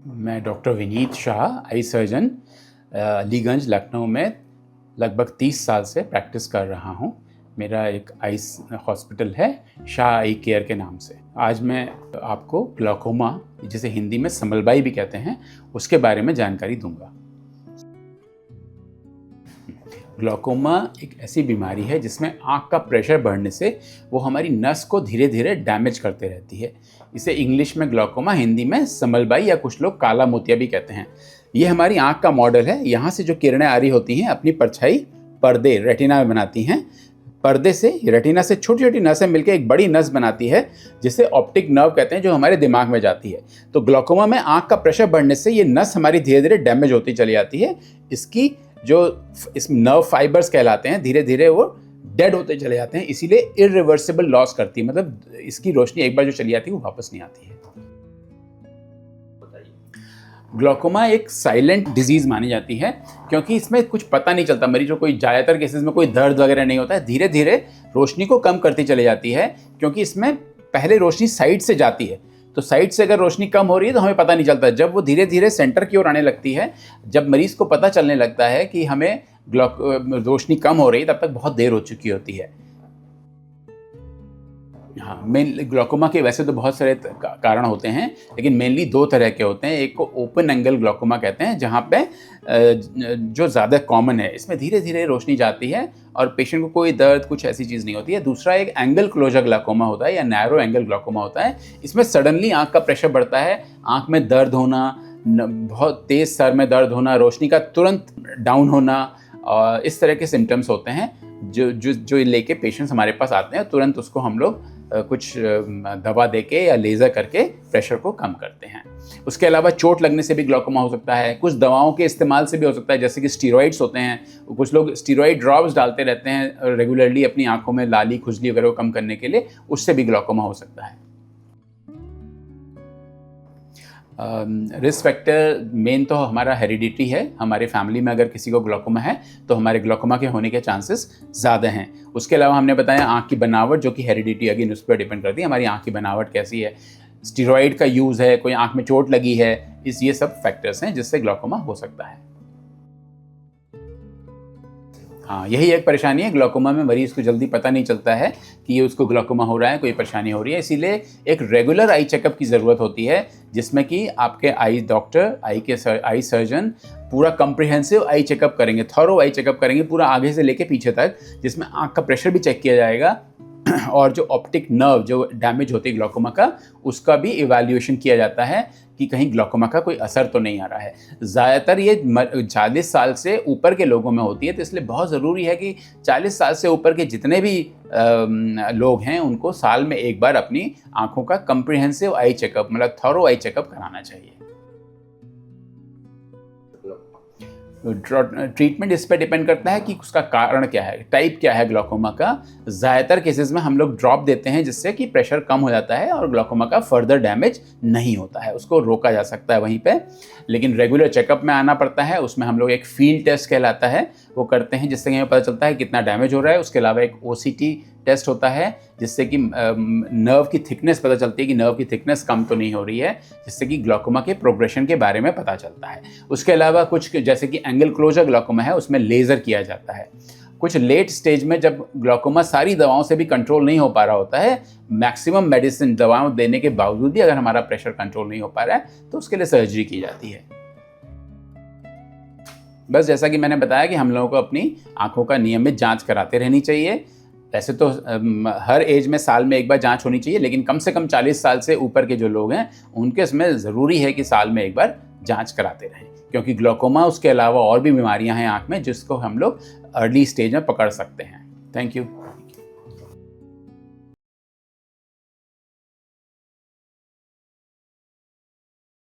मैं doctor Vineet Shah, eye surgeon, Aliganj, Lucknow में लगभग 30 साल से प्रैक्टिस कर रहा हूँ। मेरा एक आई हॉस्पिटल है, शाह आई केयर के नाम से। आज मैं आपको ग्लूकोमा, जिसे हिंदी में समलबाई भी कहते हैं, उसके बारे में जानकारी दूंगा। ग्लूकोमा एक ऐसी बीमारी है जिसमें आँख का प्रेशर बढ़ने से वो हमारी नस को धीरे धीरे डैमेज करते रहती है। इसे इंग्लिश में ग्लूकोमा, हिंदी में समलबाई या कुछ लोग काला मोतिया भी कहते हैं। ये हमारी आँख का मॉडल है। यहाँ से जो किरणें आ रही होती हैं अपनी परछाई पर्दे रेटिना में बनाती हैं। पर्दे से, रेटिना से छोटी छोटी नसें मिलकर एक बड़ी नस बनाती है जिसे ऑप्टिक नर्व कहते हैं, जो हमारे दिमाग में जाती है। तो ग्लूकोमा में आँख का प्रेशर बढ़ने से ये नस हमारी धीरे धीरे डैमेज होती चली जाती है। इसकी जो इस नर्व फाइबर्स कहलाते हैं, धीरे धीरे वो डेड होते चले जाते हैं। इसीलिए इरिवर्सिबल लॉस करती है, मतलब इसकी रोशनी एक बार जो चली जाती है वो वापस नहीं आती है। ग्लूकोमा एक साइलेंट डिजीज मानी जाती है क्योंकि इसमें कुछ पता नहीं चलता मरीजों को। ज़्यादातर केसेस में कोई दर्द वगैरह नहीं होता है। धीरे धीरे रोशनी को कम करती चली जाती है क्योंकि इसमें पहले रोशनी साइड से जाती है। तो साइड से अगर रोशनी कम हो रही है तो हमें पता नहीं चलता। जब वो धीरे धीरे सेंटर की ओर आने लगती है, जब मरीज को पता चलने लगता है कि हमें रोशनी कम हो रही है, तब तक बहुत देर हो चुकी होती है। हाँ, मेन ग्लूकोमा के वैसे तो बहुत सारे कारण होते हैं, लेकिन मेनली दो तरह के होते हैं। एक को ओपन एंगल ग्लूकोमा कहते हैं, जहाँ पे जो ज़्यादा कॉमन है, इसमें धीरे धीरे रोशनी जाती है और पेशेंट को कोई दर्द, कुछ ऐसी चीज़ नहीं होती है। दूसरा एक एंगल क्लोजर ग्लूकोमा होता है या नैरो एंगल ग्लूकोमा होता है। इसमें सडनली आँख का प्रेशर बढ़ता है, आँख में दर्द होना, बहुत तेज़ सर में दर्द होना, रोशनी का तुरंत डाउन होना, और इस तरह के सिम्टम्स होते हैं जो लेके पेशेंट्स हमारे पास आते हैं। तुरंत उसको हम लोग कुछ दवा देके या लेज़र करके प्रेशर को कम करते हैं। उसके अलावा चोट लगने से भी ग्लूकोमा हो सकता है। कुछ दवाओं के इस्तेमाल से भी हो सकता है, जैसे कि स्टीरॉइड्स होते हैं। कुछ लोग स्टीरॉइड ड्रॉप्स डालते रहते हैं रेगुलरली अपनी आंखों में लाली, खुजली वगैरह को कम करने के लिए, उससे भी ग्लूकोमा हो सकता है। रिस्क फैक्टर मेन तो हमारा हेरिडिटी है। हमारे फैमिली में अगर किसी को ग्लूकोमा है तो हमारे ग्लूकोमा के होने के चांसेस ज़्यादा हैं। उसके अलावा हमने बताया आँख की बनावट, जो कि हेरिडिटी अगेन उस पर डिपेंड करती है, हमारी आँख की बनावट कैसी है। स्टीरॉइड का यूज़ है, कोई आँख में चोट लगी है, ये सब फैक्टर्स हैं जिससे ग्लूकोमा हो सकता है। हाँ, यही एक परेशानी है। ग्लूकोमा में मरीज़ को जल्दी पता नहीं चलता है कि ये उसको ग्लूकोमा हो रहा है, कोई परेशानी हो रही है। इसीलिए एक रेगुलर आई चेकअप की ज़रूरत होती है, जिसमें कि आपके आई डॉक्टर, आई सर्जन पूरा कम्प्रिहेंसिव आई चेकअप करेंगे, थॉरो आई चेकअप करेंगे, पूरा आगे से लेके पीछे तक, जिसमें आँख का प्रेशर भी चेक किया जाएगा और जो ऑप्टिक नर्व जो डैमेज होती है ग्लूकोमा का, उसका भी इवैल्यूएशन किया जाता है कि कहीं ग्लूकोमा का कोई असर तो नहीं आ रहा है। ज़्यादातर ये 40 साल से ऊपर के लोगों में होती है, तो इसलिए बहुत ज़रूरी है कि 40 साल से ऊपर के जितने भी लोग हैं उनको साल में एक बार अपनी आँखों का कम्प्रिहेंसिव आई चेकअप, मतलब थॉरो आई चेकअप कराना चाहिए। ट्रीटमेंट इस पर डिपेंड करता है कि उसका कारण क्या है, टाइप क्या है ग्लूकोमा का। ज़्यादातर केसेस में हम लोग ड्रॉप देते हैं जिससे कि प्रेशर कम हो जाता है और ग्लूकोमा का फर्दर डैमेज नहीं होता है, उसको रोका जा सकता है वहीं पे। लेकिन रेगुलर चेकअप में आना पड़ता है। उसमें हम लोग एक फील्ड टेस्ट कहलाता है वो करते हैं, जिससे हमें पता चलता है कितना डैमेज हो रहा है। उसके अलावा एक OCT टेस्ट होता है, जिससे कि नर्व की थिकनेस पता चलती है कि नर्व की थिकनेस कम तो नहीं हो रही है, जिससे कि ग्लूकोमा के प्रोग्रेशन के बारे में पता चलता है। उसके अलावा कुछ जैसे कि एंगल क्लोजर ग्लूकोमा है, उसमें लेज़र किया जाता है। कुछ लेट स्टेज में जब ग्लूकोमा सारी दवाओं से भी कंट्रोल नहीं हो पा रहा होता है, मैक्सिमम मेडिसिन दवाओं देने के बावजूद भी अगर हमारा प्रेशर कंट्रोल नहीं हो पा रहा है, तो उसके लिए सर्जरी की जाती है। बस जैसा कि मैंने बताया कि हम लोगों को अपनी आंखों का नियमित जांच कराते रहनी चाहिए। वैसे तो हर एज में साल में एक बार जांच होनी चाहिए, लेकिन कम से कम 40 साल से ऊपर के जो लोग हैं उनके इसमें ज़रूरी है कि साल में एक बार जांच कराते रहें, क्योंकि ग्लूकोमा उसके अलावा और भी बीमारियां हैं आँख में जिसको हम लोग अर्ली स्टेज में पकड़ सकते हैं। Thank you.